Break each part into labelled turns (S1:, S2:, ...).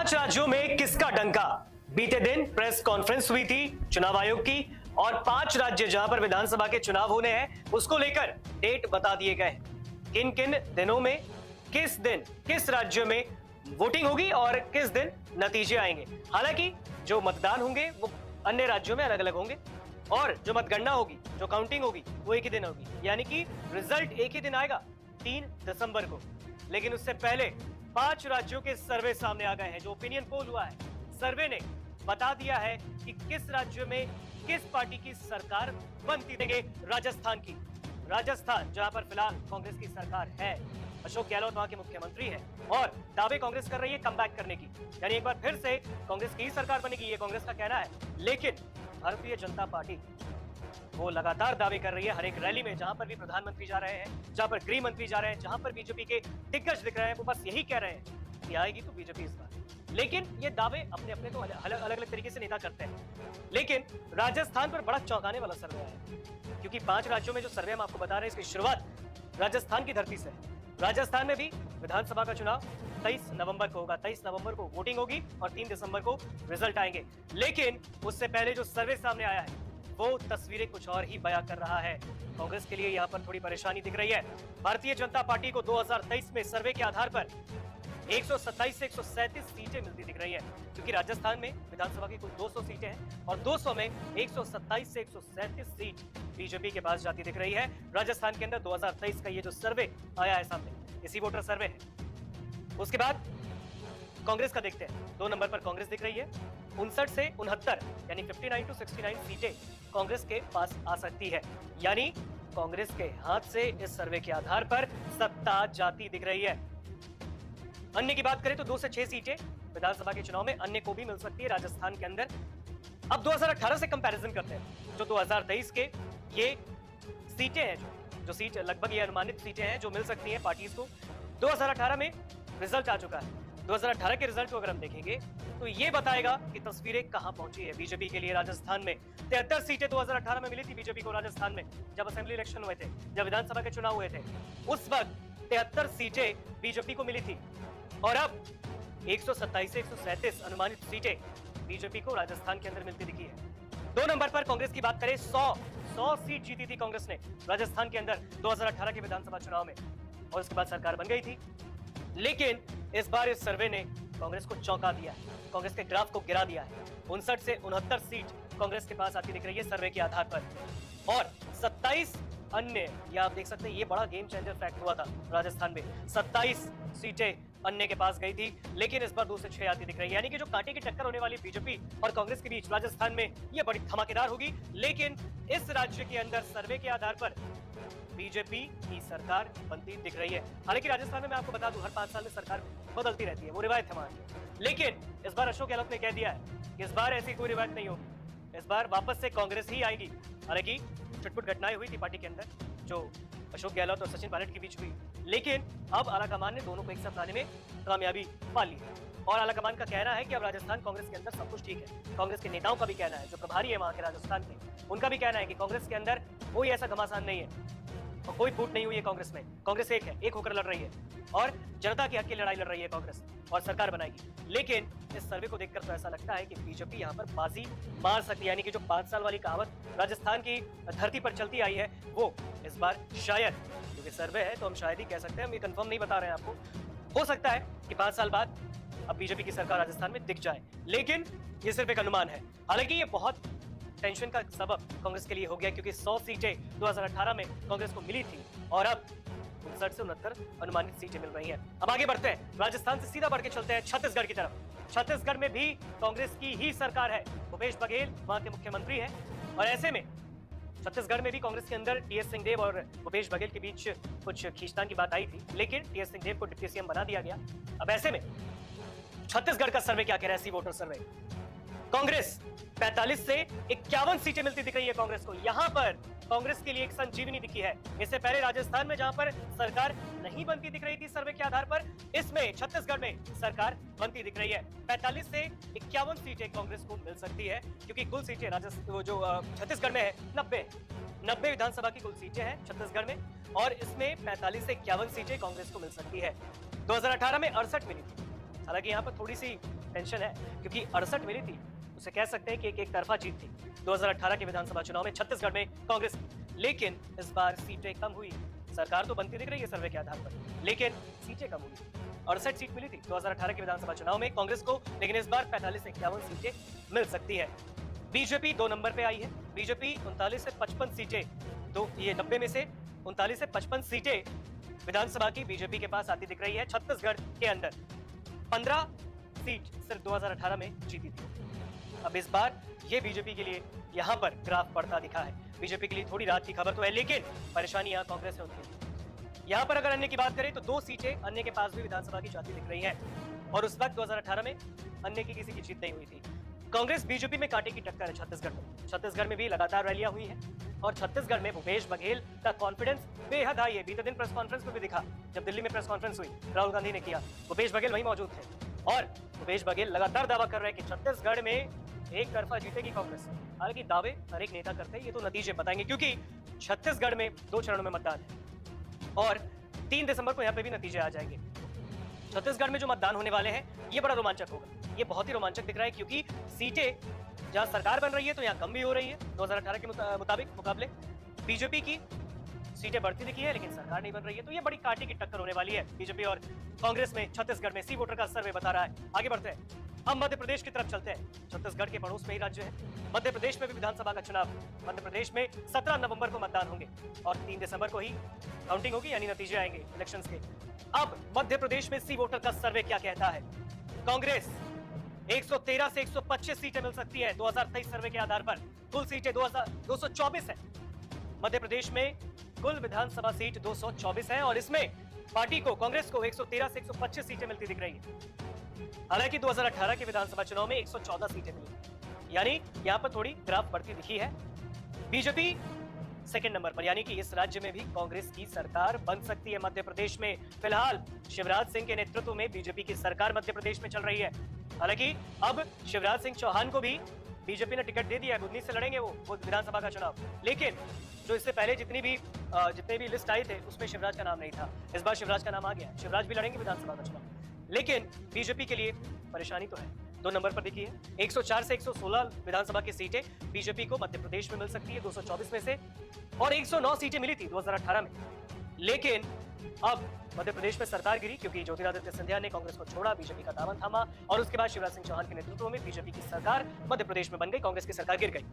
S1: 5 राज्यों में किसका डंका। बीते दिन प्रेस कॉन्फ्रेंस हुई थी चुनाव आयोग की और 5 राज्य जहां पर विधानसभा के चुनाव होने हैं उसको लेकर डेट बता दिए गए। किन किन दिनों में किस दिन किस राज्य में वोटिंग होगी और किस दिन नतीजे आएंगे। हालांकि जो मतदान होंगे वो अन्य राज्यों में अलग अलग होंगे और जो मतगणना होगी, जो काउंटिंग होगी वो एक ही दिन होगी, यानी कि रिजल्ट एक ही दिन आएगा 3 दिसंबर को। लेकिन उससे पहले 5 राज्यों के सर्वे सामने आ गए हैं। जो ओपिनियन पोल हुआ है, सर्वे ने बता दिया है कि किस राज्य में किस पार्टी की सरकार बनती देंगे। राजस्थान की, राजस्थान जहां पर फिलहाल कांग्रेस की सरकार है, अशोक गहलोत वहां के मुख्यमंत्री हैं और दावे कांग्रेस कर रही है कमबैक करने की, यानी एक बार फिर से कांग्रेस की ही सरकार बनेगी, ये कांग्रेस का कहना है। लेकिन भारतीय जनता पार्टी वो लगातार दावे कर रही है हर एक रैली में, जहां पर भी प्रधानमंत्री जा रहे हैं, जहां पर गृह मंत्री जा रहे हैं, जहां पर बीजेपी के दिग्गज दिख रहे हैं, वो बस यही कह रहे हैं कि आएगी तो बीजेपी इस बार। लेकिन ये दावे अपने अपने तो अलग अलग तरीके से नेता करते हैं। लेकिन राजस्थान पर बड़ा चौंकाने वाला सर्वे आया, क्योंकि 5 राज्यों में जो सर्वे हम आपको बता रहे हैं इसकी शुरुआत राजस्थान की धरती से है। राजस्थान में भी विधानसभा का चुनाव 23 नवंबर को होगा। 23 नवंबर को वोटिंग होगी और 3 दिसंबर को रिजल्ट आएंगे। लेकिन उससे पहले जो सर्वे सामने आया है वो तस्वीरें कुछ और ही बयां कर रहा है। कांग्रेस के लिए यहां पर थोड़ी परेशानी दिख रही है। भारतीय जनता पार्टी को 2023 में सर्वे के आधार पर 127 से 137 सीटें मिलती दिख रही है, क्योंकि राजस्थान में विधानसभा की कुल 200 सीटें हैं और 200 में 127 से 137 सीट बीजेपी के पास जाती दिख रही है। राजस्थान के अंदर 2023 का ये जो सर्वे आया है सामने, इसी वोटर सर्वे है। उसके बाद कांग्रेस का देखते हैं। 2 नंबर पर कांग्रेस दिख रही है। 59 से 69 यानी 59 to 69 सीटें कांग्रेस के पास आ सकती है, यानी कांग्रेस के हाथ से इस सर्वे के आधार पर सत्ता जाती दिख रही है। अन्य की बात करें तो 2 से 6 सीटें विधानसभा के चुनाव में अन्य को भी मिल सकती है राजस्थान के अंदर। अब 2018 से कंपैरिजन करते हैं, जो 2023 के ये सीटें हैं, जो सीट लगभग ये अनुमानित सीटें हैं जो मिल सकती हैं पार्टीज को। 2018 में रिजल्ट आ चुका है। 2018 के रिजल्ट को अगर हम देखेंगे तो ये बताएगा कि तस्वीरें कहां पहुंची है बीजेपी के लिए। राजस्थान में 73 सीटें 2018 में मिली थी बीजेपी को राजस्थान में, जब असेंबली इलेक्शन हुए थे, जब विधानसभा के चुनाव हुए थे, उस वक्त 73 सीटें बीजेपी को मिली थी और अब 127 से 137 अनुमानित सीटें बीजेपी को राजस्थान के अंदर मिलती दिखी है। 2 नंबर पर कांग्रेस की बात करें, 100 सीट जीती थी कांग्रेस ने राजस्थान के अंदर 2018 के विधानसभा चुनाव में और उसके बाद सरकार बन गई थी। लेकिन इस बार इस सर्वे ने कांग्रेस को चौंका दिया है, कांग्रेस के ग्राफ को गिरा दिया है। 59 से 69 सीट कांग्रेस के पास आती दिख रही है सर्वे के आधार पर और 27 अन्य, या आप देख सकते हैं ये बड़ा गेम चेंजर फैक्ट हुआ था राजस्थान में। 27 सीटें अन्य के पास गई थी, लेकिन इस बार 2 से 6 आती दिख रही है, यानी कि जो कांटे की टक्कर होने वाली बीजेपी और कांग्रेस के बीच राजस्थान में ये बड़ी धमाकेदार होगी। लेकिन इस राज्य के अंदर सर्वे के आधार पर बीजेपी की सरकार बनती दिख रही है। हालांकि राजस्थान में मैं आपको बता दूं हर 5 साल में सरकार बदलती रहती है, वो रिवायत है वहां। लेकिन इस बार अशोक गहलोत ने कह दिया है कि इस बार ऐसी कोई रिवायत नहीं होगी, इस बार वापस से कांग्रेस ही आएगी। हालांकि छुटपुट घटनाएं हुई थी पार्टी के अंदर जो अशोक गहलोत और सचिन पायलट के बीच हुई, लेकिन अब आलाकमान ने दोनों को एक साथ लाने में कामयाबी पा ली है और आलाकमान का कहना है कि अब राजस्थान कांग्रेस के अंदर सब कुछ ठीक है। कांग्रेस के नेताओं का भी कहना है, जो प्रभारी है वहां के राजस्थान के, उनका भी कहना है कि कांग्रेस के अंदर कोई ऐसा घमासान नहीं है और कोई फूट नहीं हुई है कांग्रेस में। कांग्रेस एक है, एक होकर लड़ रही है और जनता के हक की लड़ाई लड़ रही है कांग्रेस और सरकार बनाएगी। लेकिन इस सर्वे को देखकर तो ऐसा लगता है कि बीजेपी यहां पर बाजी मार सकती है, यानी कि जो 5 साल वाली कहावत राजस्थान की धरती पर चलती आई है वो इस बार शायद, क्योंकि सर्वे है तो हम शायद ही कह सकते हैं, हम ये कंफर्म नहीं बता रहे हैं आपको। हो सकता है कि 5 साल बाद अब बीजेपी की सरकार राजस्थान में दिख जाए, लेकिन ये सिर्फ एक अनुमान है। हालांकि ये बहुत टेंशन का सबब कांग्रेस के लिए हो गया, क्योंकि 100 सीटें 2018 में कांग्रेस को मिली थी और अब 59 से 69 अनुमानित सीटें मिल रही हैं। अब आगे बढ़ते हैं, राजस्थान से सीधा बढ़ के चलते हैं छत्तीसगढ़ की तरफ। छत्तीसगढ़ में भी कांग्रेस की ही सरकार है, भूपेश बघेल वहां के मुख्यमंत्री हैं और ऐसे में छत्तीसगढ़ में भी कांग्रेस के अंदर टीएस सिंहदेव और भूपेश बघेल के बीच कुछ खींचतान की बात आई थी, लेकिन टीएस सिंहदेव को डिप्टी सीएम बना दिया गया। अब ऐसे में छत्तीसगढ़ का सर्वे क्या कह रहा है, सी वोटर सर्वे, कांग्रेस 45 से 51 सीटें मिलती दिख रही है कांग्रेस को। यहां पर कांग्रेस के लिए एक संजीवनी दिखी है। इससे पहले राजस्थान में जहां पर सरकार नहीं बनती दिख रही थी सर्वे के आधार पर, इसमें छत्तीसगढ़ में सरकार बनती दिख रही है। 45 से 51 सीटें कांग्रेस को मिल सकती है, क्योंकि कुल सीटें छत्तीसगढ़ में है 90 विधानसभा की कुल सीटें हैं छत्तीसगढ़ में और इसमें 45 से 51 सीटें कांग्रेस को मिल सकती है। 2018 में 68 मिली थी, हालांकि यहाँ पर थोड़ी सी टेंशन है क्योंकि 68 मिली थी, उसे कह सकते हैं कि एक तरफा जीत थी 2018 के विधानसभा चुनाव में छत्तीसगढ़ में कांग्रेस की। लेकिन इस बार सीटें कम हुई, सरकार तो बनती दिख रही है सर्वे के आधार पर, लेकिन सीटें कम हुई। 68 सीट मिली थी 2018 के विधानसभा चुनाव में कांग्रेस को, लेकिन इस बार 45 से 51 सीटें मिल सकती है। बीजेपी 2 नंबर पे आई है। बीजेपी 39 से 55 सीटें, तो ये 90 में से 39 से 55 सीटें विधानसभा की बीजेपी के पास आती दिख रही है। छत्तीसगढ़ के अंदर 15 सीट सिर्फ 2018 में जीती थी। अब इस बार ये बीजेपी के लिए यहाँ पर ग्राफ बढ़ता दिखा है। बीजेपी के लिए थोड़ी राहत की खबर तो है, लेकिन परेशानी यहाँ कांग्रेस में होती है। यहाँ पर अगर अन्य की बात करें तो 2 सीटें अन्य के पास भी विधानसभा की जाती दिख रही है, और उस वक्त 2018 में अन्य की किसी की जीत नहीं हुई थी। कांग्रेस बीजेपी में कांटे की टक्कर है छत्तीसगढ़ में। छत्तीसगढ़ में भी लगातार रैलियां हुई है, और छत्तीसगढ़ में भूपेश बघेल का कॉन्फिडेंस बेहद हाई है। बीते दिन प्रेस कॉन्फ्रेंस में भी दिखा, जब दिल्ली में प्रेस कॉन्फ्रेंस हुई राहुल गांधी ने किया, भूपेश बघेल वहीं मौजूद थे, और भूपेश बघेल लगातार दावा कर रहे हैं कि छत्तीसगढ़ में एक तरफा जीतेगी कांग्रेस। हालांकि दावे हर एक नेता करते हैं, ये तो नतीजे बताएंगे, क्योंकि छत्तीसगढ़ में 2 चरणों में मतदान है और 3 दिसंबर को यहाँ पे भी नतीजे आ जाएंगे। छत्तीसगढ़ में जो मतदान होने वाले हैं ये बड़ा रोमांचक होगा। ये बहुत ही रोमांचक दिख रहा है, क्योंकि सीटें जहां सरकार बन रही है तो यहाँ कम भी हो रही है 2018 के मुकाबले। बीजेपी की सीटें बढ़ती दिखी है, लेकिन सरकार नहीं बन रही है, तो ये बड़ी कांटे की टक्कर होने वाली है बीजेपी और कांग्रेस में छत्तीसगढ़ में। सी वोटर का सर्वे बता रहा है। आगे बढ़ते हैं, हम मध्य प्रदेश की तरफ चलते हैं। छत्तीसगढ़ के पड़ोस में ही राज्य है मध्य प्रदेश में भी विधानसभा का चुनाव। मध्य प्रदेश में 17 नवंबर को मतदान होंगे और 3 दिसंबर को ही काउंटिंग होगी, यानी नतीजे आएंगे इलेक्शंस के। अब मध्य प्रदेश में सी वोटर का सर्वे क्या कहता है? कांग्रेस 113 से 125 सीटें मिल सकती है 2023 सर्वे के आधार पर। कुल सीटें 224 है। मध्य प्रदेश में कुल विधानसभा सीट 224 है, और इसमें पार्टी को, कांग्रेस को 113 से 125 सीटें मिलती दिख रही है। हालांकि 2018 के विधानसभा चुनाव में 114 सीटें मिली, यानी यहां पर थोड़ी ग्राफ बढ़ती दिखी है। बीजेपी सेकंड नंबर पर, यानी कि इस राज्य में भी कांग्रेस की सरकार बन सकती है। मध्य प्रदेश में फिलहाल शिवराज सिंह के नेतृत्व में बीजेपी की सरकार मध्य प्रदेश में चल रही है। हालांकि अब शिवराज सिंह चौहान को भी बीजेपी ने टिकट दे दिया है, बुधनी से लड़ेंगे वो विधानसभा का चुनाव। लेकिन जो इससे पहले जितने भी लिस्ट आए थे उसमें शिवराज का नाम नहीं था। इस बार शिवराज का नाम आ गया, शिवराज भी लड़ेंगे विधानसभा का चुनाव। लेकिन बीजेपी के लिए परेशानी तो है। 2 नंबर पर देखिए 104 से 116 विधानसभा की सीटें बीजेपी को मध्य प्रदेश में मिल सकती है 224 में से, और 109 सीटें मिली थी 2018 में। लेकिन अब मध्य प्रदेश में सरकार गिरी, क्योंकि ज्योतिरादित्य सिंधिया ने कांग्रेस को छोड़ा, बीजेपी का दामन थामा, और उसके बाद शिवराज सिंह चौहान के नेतृत्व में बीजेपी की सरकार मध्य प्रदेश में बन गई, कांग्रेस की सरकार गिर गई।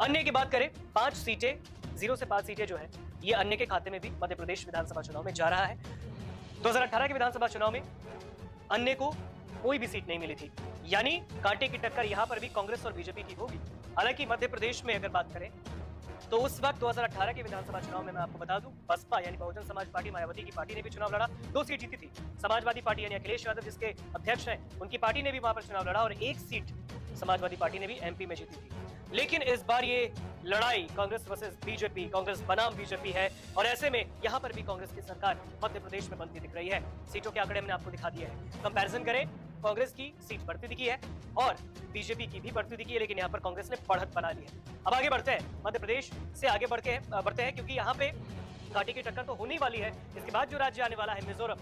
S1: अन्य की बात करें, 5 सीटें, 0 से 5 सीटें जो है ये अन्य के खाते में भी मध्य प्रदेश विधानसभा चुनाव में जा रहा है। 2018 के विधानसभा चुनाव में अन्य को कोई भी सीट नहीं मिली थी, यानी कांटे की टक्कर यहां पर भी कांग्रेस और बीजेपी की होगी। हालांकि मध्य प्रदेश में अगर बात करें तो उस वक्त 2018 के विधानसभा चुनाव में मैं आपको बता दूं, बसपा यानी बहुजन समाज पार्टी, मायावती की पार्टी ने भी चुनाव लड़ा, 2 सीट जीती थी। समाजवादी पार्टी यानी अखिलेश यादव जिसके अध्यक्ष हैं, उनकी पार्टी ने भी वहां पर चुनाव लड़ा, और 1 सीट समाजवादी पार्टी ने भी एमपी में जीती थी। लेकिन इस बार ये लड़ाई कांग्रेस वर्सेस बीजेपी, कांग्रेस बनाम बीजेपी है, और ऐसे में यहां पर भी कांग्रेस की सरकार मध्य प्रदेश में बनती दिख रही है। सीटों के आंकड़े मैंने आपको दिखा दिए हैं। कंपैरिजन करें, कांग्रेस की सीट बढ़ती दिखी है और बीजेपी की भी बढ़ती दिखी है, लेकिन यहाँ पर कांग्रेस ने बढ़त बना ली है। अब आगे बढ़ते हैं, मध्य प्रदेश से आगे बढ़ते हैं, क्योंकि यहाँ पे कांटे की टक्कर तो होने वाली है। इसके बाद जो राज्य आने वाला है मिजोरम,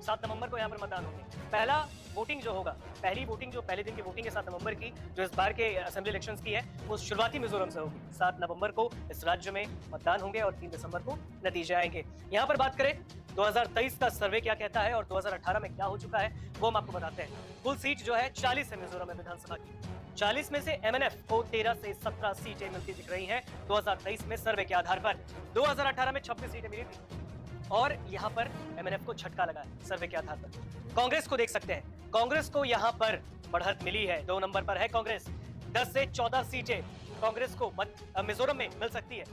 S1: 7 नवंबर को यहाँ पर मतदान होंगे। पहला वोटिंग जो होगा, पहली वोटिंग जो पहले दिन की वोटिंग है 7 नवंबर की, जो इस बार के असेंबली इलेक्शंस की है, वो शुरुआती मिजोरम से होगी। 7 नवंबर को इस राज्य में मतदान होंगे और 3 दिसंबर को नतीजे आएंगे। यहाँ पर बात करें 2023 का सर्वे क्या कहता है और 2018 में क्या हो चुका है, वो हम आपको बताते हैं। कुल सीट जो है 40 है मिजोरम में विधानसभा की। 40 में से एमएनएफ को 13 से 17 सीटें मिलती दिख रही हैं 2023 में सर्वे के आधार पर। 2018 में 26 सीटें मिली थी, और यहाँ पर एमएनएफ को झटका लगा है सर्वे के आधार पर। कांग्रेस को देख सकते हैं, कांग्रेस को यहाँ पर बढ़त मिली है, 2 नंबर पर है कांग्रेस। 10 से 14 सीटें कांग्रेस को मिजोरम में मिल सकती है,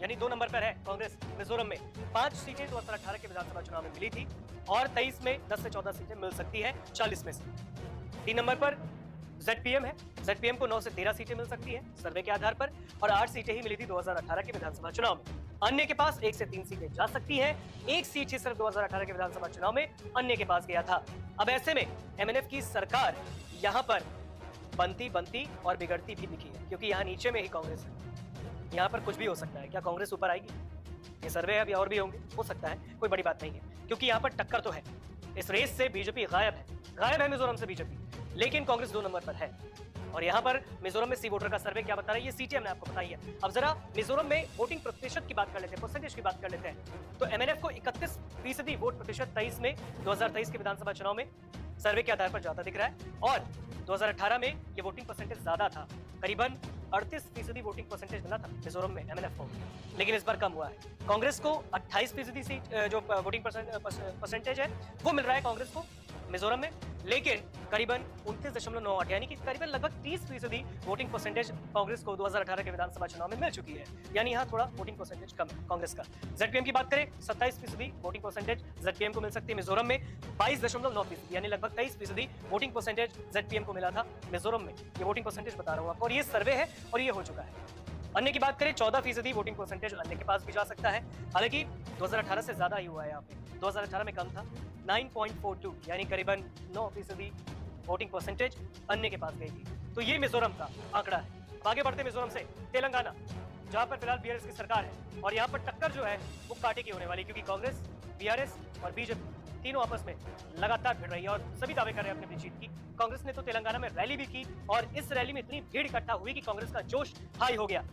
S1: यानी 2 नंबर पर है कांग्रेस मिजोरम में। 5 सीटें 2018 के विधानसभा चुनाव में मिली थी, और 23 में 10 से 14 सीटें मिल सकती है 40 में से। 3 नंबर पर ZPM है, ZPM को 9 से 13 सीटें मिल सकती है सर्वे के आधार पर, और 8 सीटें ही मिली थी 2018 के विधानसभा चुनाव में। अन्य के पास 1 से 3 सीटें जा सकती हैं, 1 सीट ही सिर्फ 2018 के विधानसभा चुनाव में अन्य के पास गया था। अब ऐसे में एमएनएफ की सरकार यहाँ पर बनती और बिगड़ती भी दिखी है, क्योंकि यहाँ नीचे में ही कांग्रेस है। यहाँ पर कुछ भी हो सकता है, क्या कांग्रेस ऊपर आएगी? ये सर्वे अभी और भी होंगे, हो सकता है, कोई बड़ी बात नहीं है, क्योंकि यहाँ पर टक्कर तो है। इस रेस से बीजेपी गायब है, गायब है मिजोरम से बीजेपी, लेकिन कांग्रेस 2 नंबर पर है। और यहाँ पर मिजोरम में सी वोटर का सर्वे क्या बता रहा है, ये सीटें हमने आपको बताई है। अब जरा मिजोरम में वोटिंग प्रतिशत की बात कर लेते हैं, परसेंटेज की बात कर लेते हैं। तो एमएनएफ को 31% वोट प्रतिशत 2023 के विधानसभा चुनाव में सर्वे के आधार पर ज्यादा दिख रहा है, और 2018 में ये वोटिंग परसेंटेज ज्यादा था, करीबन 38% वोटिंग परसेंटेज मिला था मिजोरम में एमएनएफ को, लेकिन इस बार कम हुआ है। कांग्रेस को 28% सीट जो वोटिंग परसेंटेज है वो मिल रहा है कांग्रेस को मिजोरम में, लेकिन करीबन 29.98 यानी कि करीबन लगभग 30% वोटिंग परसेंटेज कांग्रेस को 2018 के विधानसभा चुनाव में मिल चुकी है, यानी यहाँ थोड़ा वोटिंग परसेंटेज कम है कांग्रेस का। जेडपीएम की बात करें 27% वोटिंग परसेंटेज जेडपीएम को मिल सकती है मिजोरम में, 22.9% यानी लगभग 23% वोटिंग परसेंटेज जेडपीएम को मिला था मिजोरम में। ये वोटिंग परसेंटेज बता रहा हूँ आपको, और ये सर्वे है और ये हो चुका है। अन्य की बात करें 14% वोटिंग परसेंटेज अन्य के पास भी जा सकता है, हालांकि 2018 से ज्यादा ही हुआ है यहाँ पे, 2018 में कम था 9.42 यानी करीबन 9% वोटिंग परसेंटेज अन्य के पास गई थी। तो ये मिजोरम का आंकड़ा है। अब आगे बढ़ते मिजोरम से तेलंगाना, जहां पर फिलहाल बीआरएस की सरकार है, और यहाँ पर टक्कर जो है वो कांटे की होने वाली, क्योंकि कांग्रेस, बीआरएस और बीजेपी तीनों आपस में लगातार भिड़ रही है और सभी दावे कर रहे हैं अपनी जीत की। कांग्रेस ने तो तेलंगाना में रैली भी की, और इस रैली में इतनी भीड़ इकट्ठा हुई कि कांग्रेस का जोश हाई हो गया।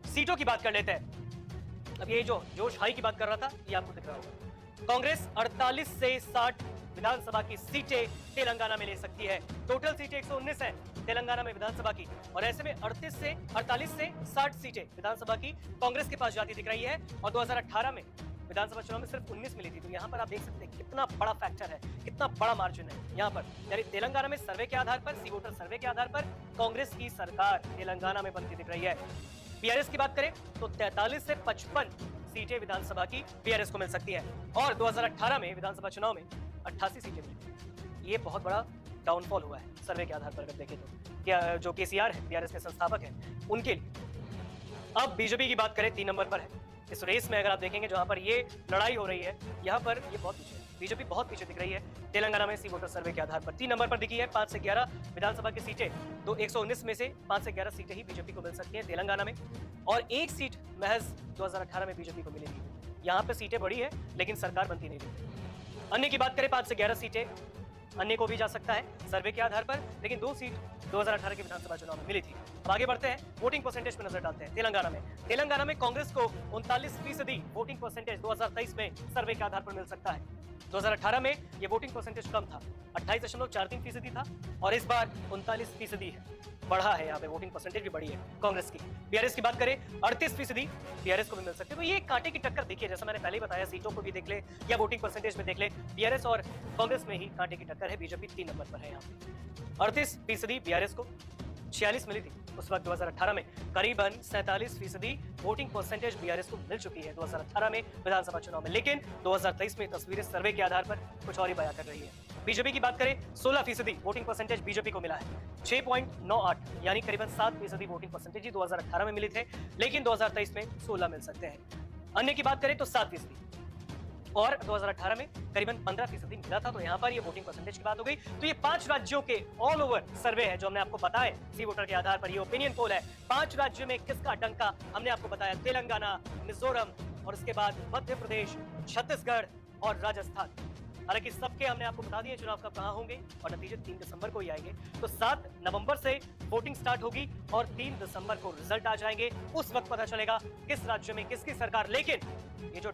S1: सीटों की बात कर लेते हैं। अब ये जो जोश हाई की बात कर रहा था ये आपको दिख रहा होगा। कांग्रेस 48 से 60 विधानसभा की सीटें तेलंगाना में ले सकती है। टोटल सीटें 119 है तेलंगाना में विधानसभा की, और ऐसे में 48 से 60 सीटें विधानसभा की कांग्रेस के पास जाती दिख रही है। और 2018 में विधानसभा चुनाव में सिर्फ 19 मिली थी। तो यहाँ पर आप देख सकते हैं कितना बड़ा फैक्टर है, कितना बड़ा मार्जिन है यहाँ पर। यानी तेलंगाना में सर्वे के आधार पर, सी वोटर सर्वे के आधार पर कांग्रेस की सरकार तेलंगाना में बनती दिख रही है। बीआरएस की बात करें तो 43 से 55 सीटें विधानसभा की बीआरएस को मिल सकती है, और 2018 में विधानसभा चुनाव में 88 सीटें मिली। ये बहुत बड़ा डाउनफॉल हुआ है सर्वे के आधार पर अगर देखें तो। क्या जो केसीआर है, बीआरएस के संस्थापक हैं, उनके लिए। अब बीजेपी की बात करें 3 नंबर पर है इस रेस में। अगर आप देखेंगे जहां पर ये लड़ाई हो रही है, यहाँ पर ये बहुत पीछे है, बीजेपी बहुत पीछे दिख रही है तेलंगाना में सी वोटर सर्वे के आधार पर। 3 नंबर पर दिखी है 5 से 11 विधानसभा की सीटें, तो 119 में से 5 से 11 सीटें ही बीजेपी को मिल सकती हैं तेलंगाना में, और एक सीट महज 2018 में बीजेपी को मिली थी। यहाँ पे सीटें बढ़ी है लेकिन सरकार बनती नहीं थी। अन्य की बात करें 5 से 11 सीटें अन्य को भी जा सकता है सर्वे के आधार पर, लेकिन 2 सीट 2018 के विधानसभा चुनाव में मिली थी। अब आगे बढ़ते हैं, वोटिंग परसेंटेज पर नजर डालते हैं। तेलंगाना में कांग्रेस को 39% वोटिंग परसेंटेज 2023 में सर्वे के आधार पर मिल सकता है। 2018 में ये वोटिंग परसेंटेज कम था, 28.43% था, और इस बार 39% है, बढ़ा है। यहाँ पे वोटिंग परसेंटेज भी बढ़ी है कांग्रेस की। बीआरएस की बात करें 38% बीआरएस को भी मिल सकते हैं। तो ये कांटे की टक्कर देखिए, जैसा मैंने पहले ही बताया, सीटों को भी देख ले या वोटिंग परसेंटेज में देख ले, बीआरएस और कांग्रेस में ही कांटे की टक्कर है। बीजेपी 3 नंबर पर है यहाँ पे। 38% बीआरएस को, 46 मिली थी उस वक्त 2018 में। करीबन 47% वोटिंग परसेंटेज बीआरएस को मिल चुकी है 2018 में विधानसभा चुनाव में, लेकिन 2023 में तस्वीरें सर्वे के आधार पर कुछ और ही बयां कर रही है। बीजेपी की बात करें 16% वोटिंग परसेंटेज बीजेपी को मिला है, 6.98 यानी करीबन 7% वोटिंग परसेंटेज ही 2018 में मिले थे, लेकिन 2023 में 16 मिल सकते हैं। अन्य की बात करें तो 7%, और 2018 में करीबन 15% मिला था। तो यहाँ पर ये वोटिंग परसेंटेज की बात हो गई। तो ये 5 राज्यों के ऑल ओवर सर्वे है जो हमने आपको बताया सी वोटर के आधार पर। ये ओपिनियन पोल है। 5 राज्यों में किसका डंका हमने आपको बताया, तेलंगाना, मिजोरम, और उसके बाद मध्य प्रदेश, छत्तीसगढ़ और राजस्थान। हालांकि सबके हमने आपको बता दिए चुनाव कब कहां होंगे, और नतीजे 3 दिसंबर को ही आएंगे। तो 7 नवंबर से वोटिंग स्टार्ट होगी और 3 दिसंबर को रिजल्ट आ जाएंगे। उस वक्त पता चलेगा किस राज्य में किसकी सरकार। लेकिन ये जो